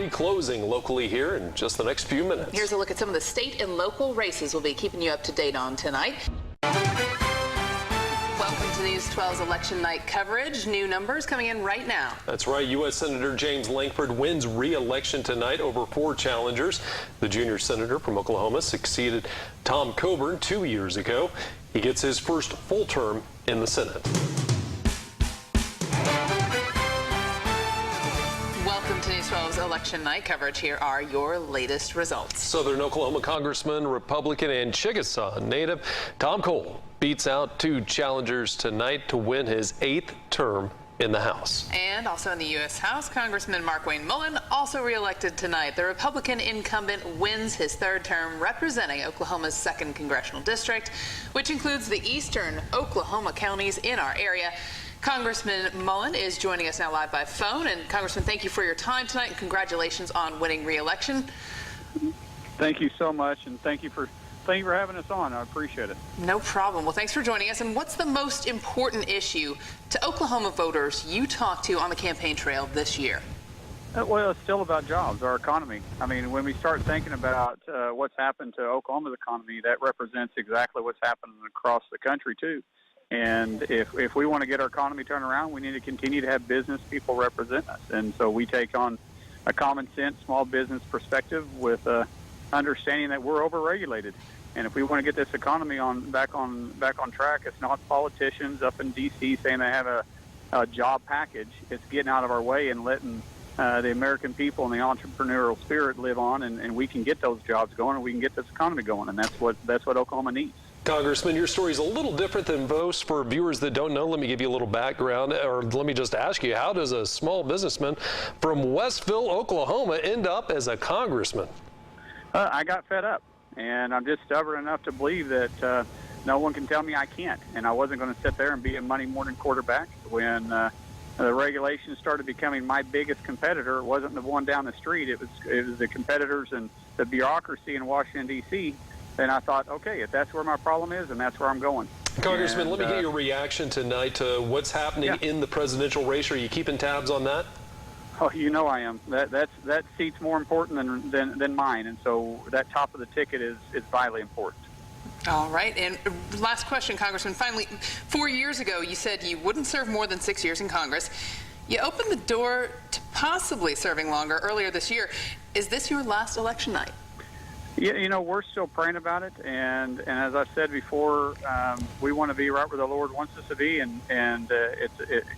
closing locally here in just the next few minutes. Here's a look at some of the state and local races we'll be keeping you up to date on tonight. Welcome to News 12's election night coverage. New numbers coming in right now. That's right. U.S. Senator James Lankford wins re-election tonight over 4 challengers. The junior senator from Oklahoma succeeded Tom Coburn 2 years ago. He gets his first full term in the Senate. Welcome to News 12's election night coverage. Here are your latest results. Southern Oklahoma Congressman, Republican, and Chickasaw native Tom Cole beats out 2 challengers tonight to win his 8th term in the House. And also in the U.S. House, Congressman Markwayne Mullin, also reelected tonight. The Republican incumbent wins his 3rd term representing Oklahoma's 2nd congressional district, which includes the eastern Oklahoma counties in our area. Congressman Mullin is joining us now live by phone. And Congressman, thank you for your time tonight and congratulations on winning re-election. Thank you so much, and thank you for having us on. I appreciate it. No problem. Well, thanks for joining us. And what's the most important issue to Oklahoma voters you talked to on the campaign trail this year? Well, it's still about jobs, our economy. I mean, when we start thinking about what's happened to Oklahoma's economy, that represents exactly what's happening across the country, too. And if we want to get our economy turned around, we need to continue to have business people represent us. And so we take on a common sense small business perspective with understanding that we're overregulated. And if we want to get this economy back on track, it's not politicians up in D.C. saying they have a job package. It's getting out of our way and letting the American people and the entrepreneurial spirit live on, and we can get those jobs going, and we can get this economy going, and that's what Oklahoma needs. Congressman, your story is a little different than most. For viewers that don't know, let me give you a little background, or let me just ask you, how does a small businessman from Westville, Oklahoma, end up as a congressman? I got fed up, and I'm just stubborn enough to believe that no one can tell me I can't. And I wasn't going to sit there and be a Monday morning quarterback. When the regulations started becoming my biggest competitor, it wasn't the one down the street. It was the competitors and the bureaucracy in Washington, D.C., and I thought, okay, if that's where my problem is, and that's where I'm going. Congressman, let me get your reaction tonight to what's happening in the presidential race. Are you keeping tabs on that? Oh, you know I am. That seat's more important than mine, and so that top of the ticket is vitally important. All right, and last question, Congressman. Finally, 4 years ago, you said you wouldn't serve more than 6 years in Congress. You opened the door to possibly serving longer earlier this year. Is this your last election night? Yeah, you know, we're still praying about it, and as I said before, we want to be right where the Lord wants us to be, and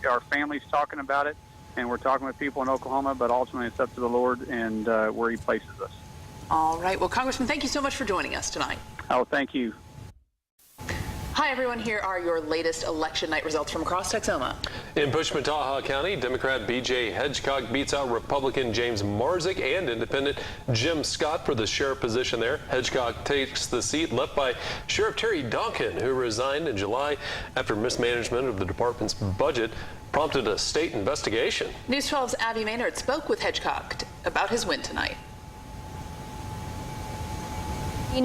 our family's talking about it. And we're talking with people in Oklahoma, but ultimately it's up to the Lord and where He places us. All right. Well, Congressman, thank you so much for joining us tonight. Oh, thank you. Hi, everyone. Here are your latest election night results from across Texoma. In Pushmataha County, Democrat B.J. Hedgecock beats out Republican James Marzik and Independent Jim Scott for the sheriff position there. Hedgecock takes the seat left by Sheriff Terry Duncan, who resigned in July after mismanagement of the department's budget prompted a state investigation. News 12's Abby Maynard spoke with Hedgecock about his win tonight.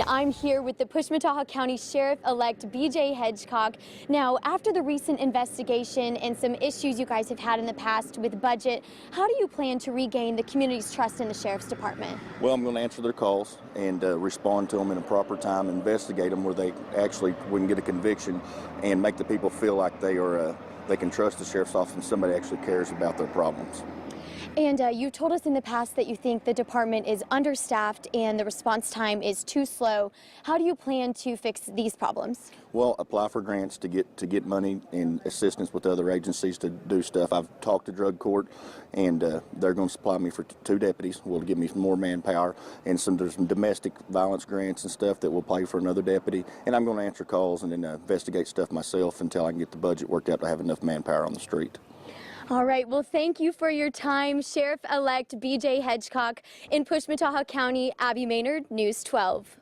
I'm here with the Pushmataha County Sheriff-elect B.J. Hedgecock. Now, after the recent investigation and some issues you guys have had in the past with budget, how do you plan to regain the community's trust in the Sheriff's Department? Well, I'm going to answer their calls and respond to them in a proper time, investigate them where they actually wouldn't get a conviction, and make the people feel like they can trust the Sheriff's Office and somebody actually cares about their problems. And you told us in the past that you think the department is understaffed and the response time is too slow. How do you plan to fix these problems? Well, apply for grants to get money and assistance with other agencies to do stuff. I've talked to drug court, and they're going to supply me for 2 deputies. Will give me some more manpower, and there's some domestic violence grants and stuff that will pay for another deputy. And I'm going to answer calls and then investigate stuff myself until I can get the budget worked out to have enough manpower on the street. All right, well, thank you for your time, Sheriff-elect B.J. Hedgecock. In Pushmataha County, Abby Maynard, News 12.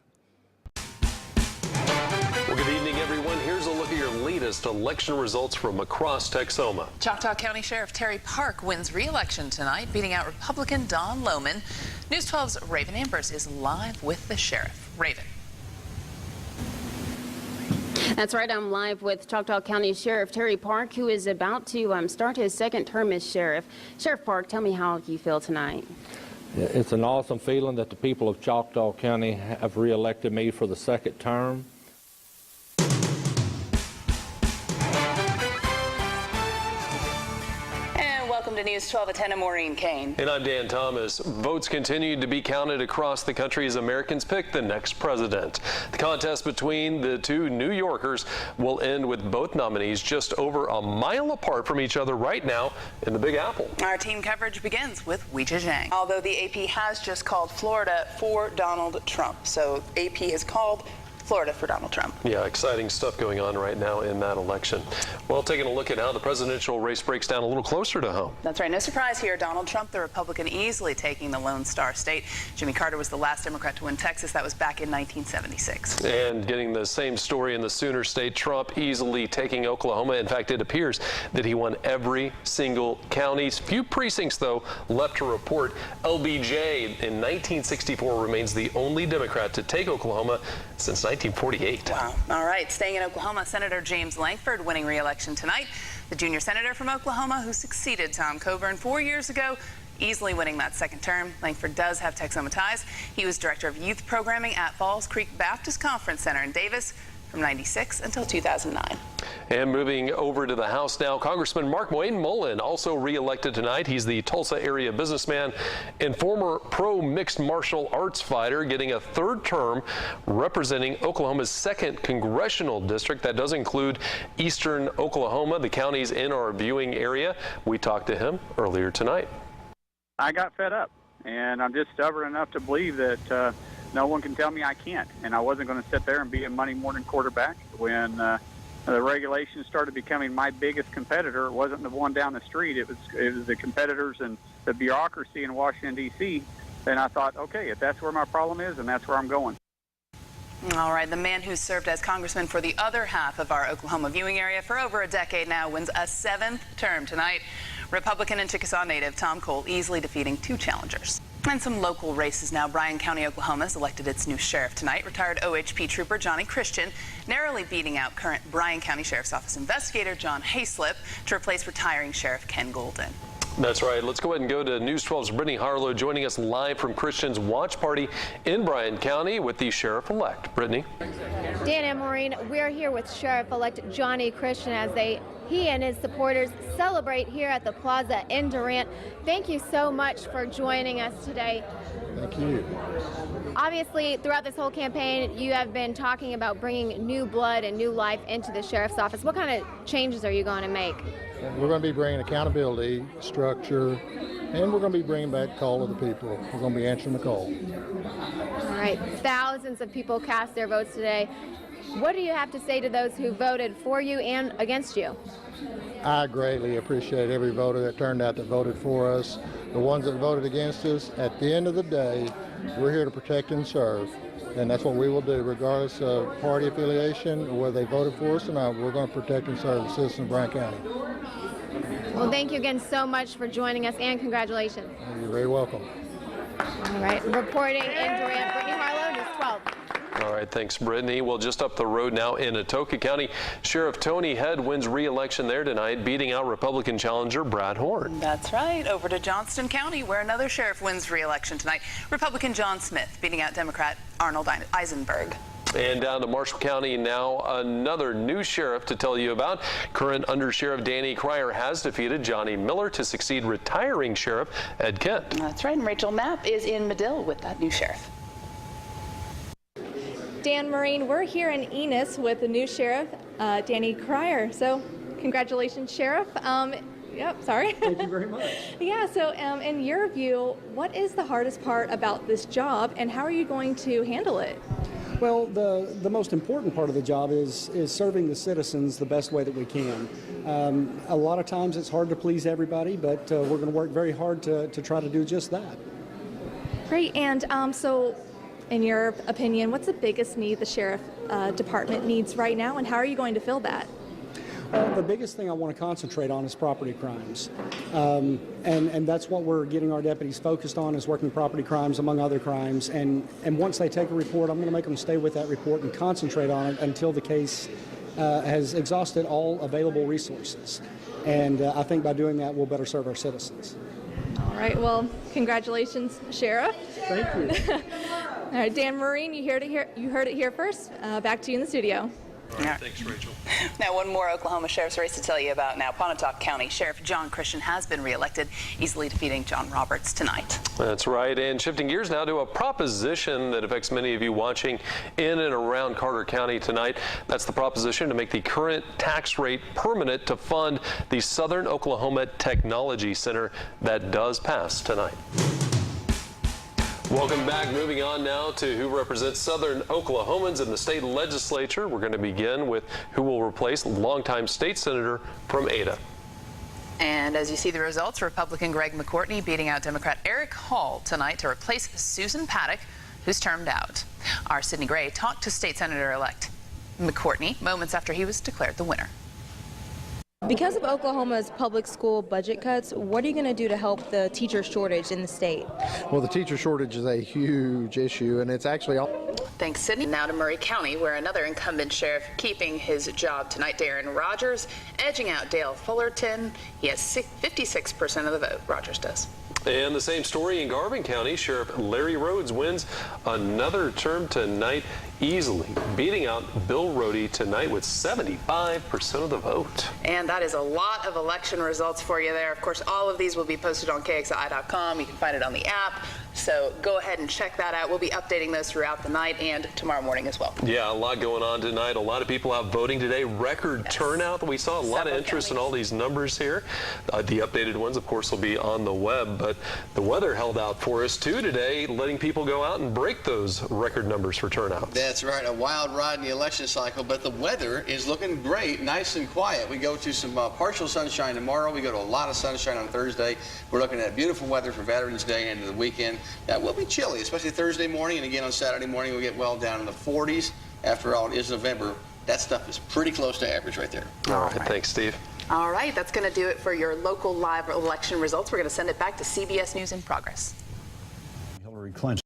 Well, good evening, everyone. Here's a look at your latest election results from across Texoma. Choctaw County Sheriff Terry Park wins re-election tonight, beating out Republican Don Lohman. News 12's Raven Ambers is live with the sheriff. Raven. That's right. I'm live with Choctaw County Sheriff Terry Park, who is about to start his 2nd term as sheriff. Sheriff Park, tell me how you feel tonight. It's an awesome feeling that the people of Choctaw County have reelected me for the second term. Welcome to News 12 at 10. I'm Maureen, Kane. And I'm Dan Thomas. Votes continue to be counted across the country as Americans pick the next president. The contest between the two New Yorkers will end with both nominees just over a mile apart from each other right now in the Big Apple. Our team coverage begins with Weijia Zhang. Although the AP has just called Florida for Donald Trump. So AP has called Florida for Donald Trump. Yeah, exciting stuff going on right now in that election. Well, taking a look at how the presidential race breaks down a little closer to home. That's right. No surprise here. Donald Trump, the Republican, easily taking the Lone Star State. Jimmy Carter was the last Democrat to win Texas. That was back in 1976. And getting the same story in the Sooner State, Trump easily taking Oklahoma. In fact, it appears that he won every single county. Few precincts, though, left to report. LBJ in 1964 remains the only Democrat to take Oklahoma since 1948. Wow. All right. Staying in Oklahoma, Senator James Lankford winning re-election tonight. The junior senator from Oklahoma who succeeded Tom Coburn 4 years ago, easily winning that second term. Lankford does have Texoma ties. He was director of youth programming at Falls Creek Baptist Conference Center in Davis from 96 until 2009. And moving over to the House now, Congressman Maureen Mullen also re-elected tonight. He's the Tulsa area businessman and former pro mixed martial arts fighter, getting a third term representing Oklahoma's 2nd congressional district. That does include eastern Oklahoma, the counties in our viewing area. We talked to him earlier tonight. I got fed up, and I'm just stubborn enough to believe that no one can tell me I can't. And I wasn't going to sit there and be a Monday morning quarterback when the regulations started becoming my biggest competitor. It wasn't the one down the street. It was the competitors and the bureaucracy in Washington, D.C. Then I thought, okay, if that's where my problem is, then that's where I'm going. All right, the man who served as congressman for the other half of our Oklahoma viewing area for over a decade now wins a 7th term tonight. Republican and Chickasaw native Tom Cole easily defeating 2 challengers. And some local races now. Bryan County, Oklahoma has elected its new sheriff tonight. Retired OHP trooper Johnny Christian narrowly beating out current Bryan County Sheriff's Office investigator John Hayslip to replace retiring Sheriff Ken Golden. That's right. Let's go ahead and go to News 12's Brittany Harlow joining us live from Christian's watch party in Bryan County with the sheriff-elect. Brittany. Dan and Maureen, we're here with Sheriff-elect Johnny Christian as he and his supporters celebrate here at the plaza in Durant. Thank you so much for joining us today. Thank you. Obviously, throughout this whole campaign, you have been talking about bringing new blood and new life into the sheriff's office. What kind of changes are you going to make? We're going to be bringing accountability, structure, and we're going to be bringing back call of the people. We're going to be answering the call. All right, thousands of people cast their votes today. What do you have to say to those who voted for you and against you? I greatly appreciate every voter that turned out that voted for us. The ones that voted against us, at the end of the day, we're here to protect and serve. And that's what we will do, regardless of party affiliation or whether they voted for us or not. We're going to protect and serve the citizens of Bryan County. Well, thank you again so much for joining us, and congratulations. You're very welcome. All right, reporting in Durant, Brittany Harlow, News 12. All right, thanks, Brittany. Well, just up the road now in Atoka County, Sheriff Tony Head wins re-election there tonight, beating out Republican challenger Brad Horn. That's right. Over to Johnston County, where another sheriff wins re-election tonight. Republican John Smith beating out Democrat Arnold Eisenberg. And down to Marshall County now, another new sheriff to tell you about. Current Undersheriff Danny Cryer has defeated Johnny Miller to succeed retiring Sheriff Ed Kent. That's right, and Rachel Knapp is in Medill with that new sheriff. Dan, Maureen, we're here in Enos with the new sheriff, Danny Cryer. So congratulations, Sheriff. Yep, sorry. Thank you very much. Yeah, so in your view, what is the hardest part about this job and how are you going to handle it? Well, the most important part of the job is serving the citizens the best way that we can. A lot of times it's hard to please everybody, but we're going to work very hard to try to do just that. Great, and so in your opinion, what's the biggest need the sheriff department needs right now, and how are you going to fill that? The biggest thing I want to concentrate on is property crimes, and that's what we're getting our deputies focused on, is working property crimes among other crimes. And once they take a report, I'm going to make them stay with that report and concentrate on it until the case has exhausted all available resources. And I think by doing that, we'll better serve our citizens. All All right, well, congratulations, Sheriff. Thank you. All right, Dan, Maureen, you heard it here first. Back to you in the studio. All right, thanks, Rachel. Now, one more Oklahoma sheriff's race to tell you about now. Pontotoc County Sheriff John Christian has been reelected, easily defeating John Roberts tonight. That's right. And shifting gears now to a proposition that affects many of you watching in and around Carter County tonight. That's the proposition to make the current tax rate permanent to fund the Southern Oklahoma Technology Center that does pass tonight. Welcome back. Moving on now to who represents Southern Oklahomans in the state legislature. We're going to begin with who will replace longtime state senator from Ada. And as you see the results, Republican Greg McCourtney beating out Democrat Eric Hall tonight to replace Susan Paddock, who's termed out. Our Sydney Gray talked to state senator-elect McCourtney moments after he was declared the winner. Because of Oklahoma's public school budget cuts, what are you going to do to help the teacher shortage in the state? Well, the teacher shortage is a huge issue, and it's actually all. Thanks, Sydney. Now to Murray County, where another incumbent sheriff keeping his job tonight, Darren Rogers, edging out Dale Fullerton. He has 56% of the vote. Rogers does. And the same story in Garvin County. Sheriff Larry Rhodes wins another term tonight, easily beating out Bill Rohde tonight with 75% of the vote. And that is a lot of election results for you there. Of course, all of these will be posted on KXII.com. You can find it on the app. So go ahead and check that out. We'll be updating those throughout the night and tomorrow morning as well. Yeah, a lot going on tonight. A lot of people out voting today. Record turnout. We saw a lot of interest in all these numbers here. The updated ones, of course, will be on the web. But the weather held out for us, too, today, letting people go out and break those record numbers for turnout. That's right. A wild ride in the election cycle. But the weather is looking great, nice and quiet. We go to some partial sunshine tomorrow. We go to a lot of sunshine on Thursday. We're looking at beautiful weather for Veterans Day and into the weekend. Now, it will be chilly, especially Thursday morning, and again on Saturday morning we'll get well down in the 40s. After all, it is November. That stuff is pretty close to average right there. All right. Thanks, Steve. All right, that's going to do it for your local live election results. We're going to send it back to CBS News in Progress. Hillary Clinton.